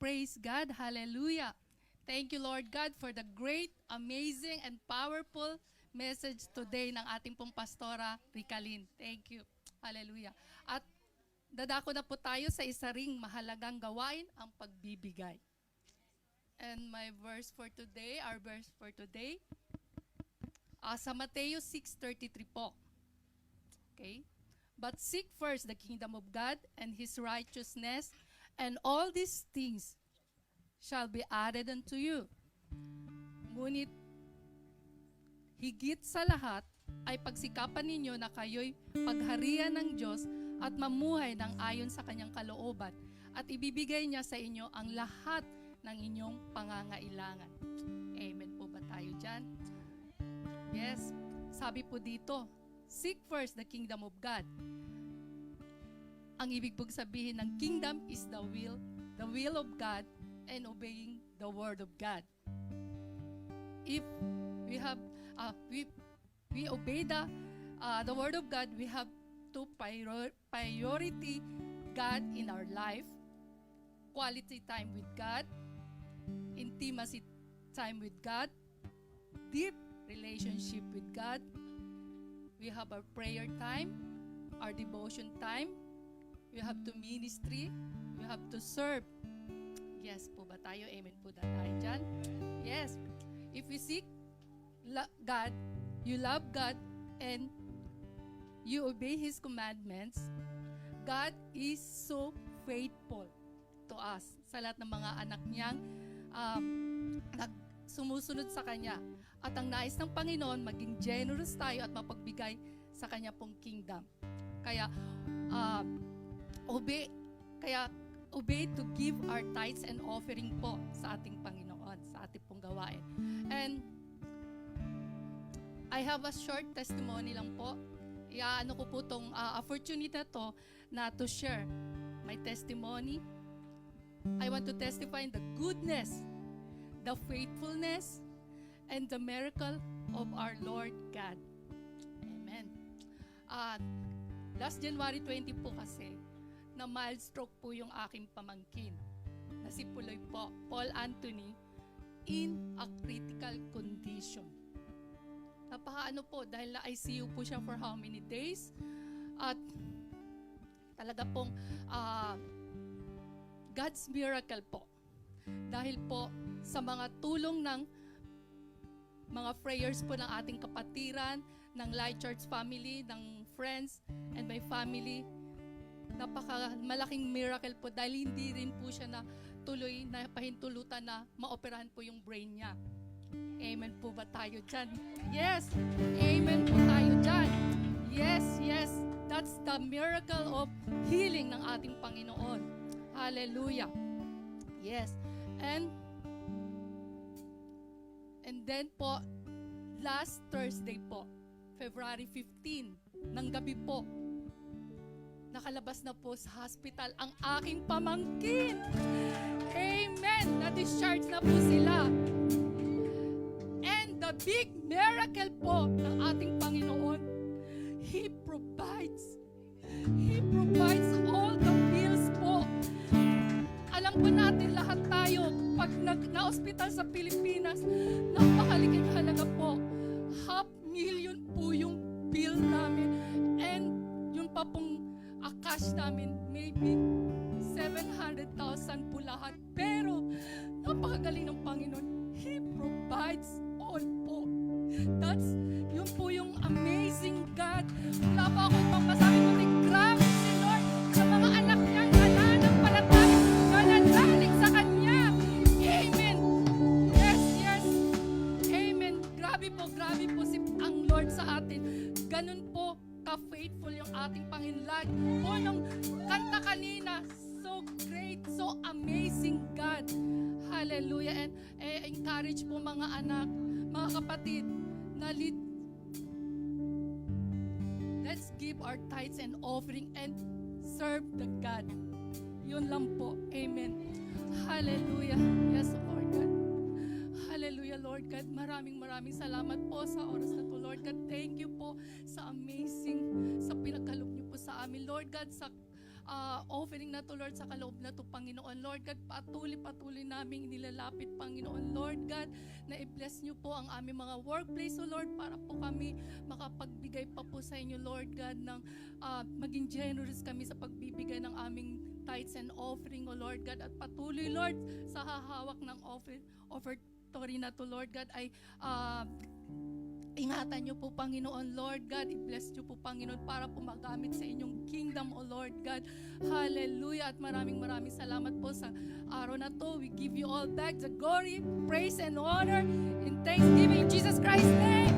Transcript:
Praise God. Hallelujah. Thank you, Lord God, for the great, amazing, and powerful message today ng ating pong pastora, Ricalyn. Thank you. Hallelujah. At dadako na po tayo sa isa ring mahalagang gawain, ang pagbibigay. And my verse for today, our verse for today, sa Mateo 6:33 po. Okay? But seek first the kingdom of God and His righteousness, and all these things shall be added unto you. Ngunit, higit sa lahat, ay pagsikapan ninyo na kayo'y pagharian ng Diyos at mamuhay ng ayon sa Kanyang kalooban, at ibibigay niya sa inyo ang lahat ng inyong pangangailangan. Amen po ba tayo dyan? Yes, sabi po dito, seek first the kingdom of God. Ang ibig pong sabihin ng kingdom is the will of God and obeying the word of God. If we have we obey the word of God, we have to priority God in our life, quality time with God, intimacy time with God, deep relationship with God. We have our prayer time, our devotion time. We have to ministry. We have to serve. Yes po ba tayo? Amen po ba tayo dyan? Yes. If we seek God, you love God, and you obey His commandments, God is so faithful to us. Sa lahat ng mga anak niyang sumusunod sa Kanya. At ang nais ng Panginoon, maging generous tayo at mapagbigay sa Kanya pong kingdom. Kaya, obey to give our tithes and offering po sa ating Panginoon, sa ating pong gawain. And I have a short testimony lang po. Iaano ko po itong opportunity na to na to share my testimony. I want to testify in the goodness, the faithfulness, and the miracle of our Lord God. Amen. Last January 20 po kasi, na mild stroke po yung aking pamangkin. Na si Puloy po, Paul Anthony, in a critical condition. Napakaano po, dahil na ICU po siya for how many days. At talaga pong God's miracle po. Dahil po sa mga tulong ng mga prayers po ng ating kapatiran, ng Light Church family, ng friends, and my family, malaking miracle po dahil hindi rin po siya na tuloy na pahintulutan na maoperahan po yung brain niya. Amen po ba tayo dyan? Yes! Amen po tayo dyan. Yes, yes. That's the miracle of healing ng ating Panginoon. Hallelujah. Yes. And then po, last Thursday po, February 15, ng gabi po, nakalabas na po sa hospital ang aking pamangkin. Amen! Na-discharge na po sila. And the big miracle po ng ating Panginoon, He provides all the bills po. Alam po natin lahat tayo, pag na-hospital sa Pilipinas, napakaliking halaga po. 500,000 po yung bill namin. And yung pa pong cash namin, maybe 700,000 po lahat. Pero, napakagaling ng Panginoon. He provides all po. Yun po yung amazing God. Wala pa akong masabi kundi grabe si Lord sa mga anak niya na nananampalataya sa Kanya. Amen. Yes, yes. Amen. Grabe po si ang Lord sa atin. Ganun po ka-faithful yung ating Panginoon. Po nung kanta kanina, so great, so amazing God. Hallelujah. And encourage po mga anak, mga kapatid, na let's give our tithes and offering and serve the God. Yun lang po. Amen. Hallelujah. Yes, Lord God. Hallelujah, Lord God. Maraming salamat po sa oras na to, Lord God. Thank you po sa amazing, sa pinagkaloob niyo po sa amin, Lord God, sa offering na to, Lord, sa kaloob na to, Panginoon, Lord God, patuloy naming nilalapit, Panginoon, Lord God, na i-bless niyo po ang aming mga workplace, O Lord, para po kami makapagbigay pa po sa inyo, Lord God, ng maging generous kami sa pagbibigay ng aming tithes and offering, O Lord God, at patuloy, Lord, sa hahawak ng offertory na to, Lord God, ay ingatan niyo po, Panginoon, Lord God. I-bless niyo po, Panginoon, para po magamit sa inyong kingdom, O Lord God. Hallelujah. At maraming salamat po sa araw na to. We give you all back the glory, praise, and honor in thanksgiving in Jesus Christ's name.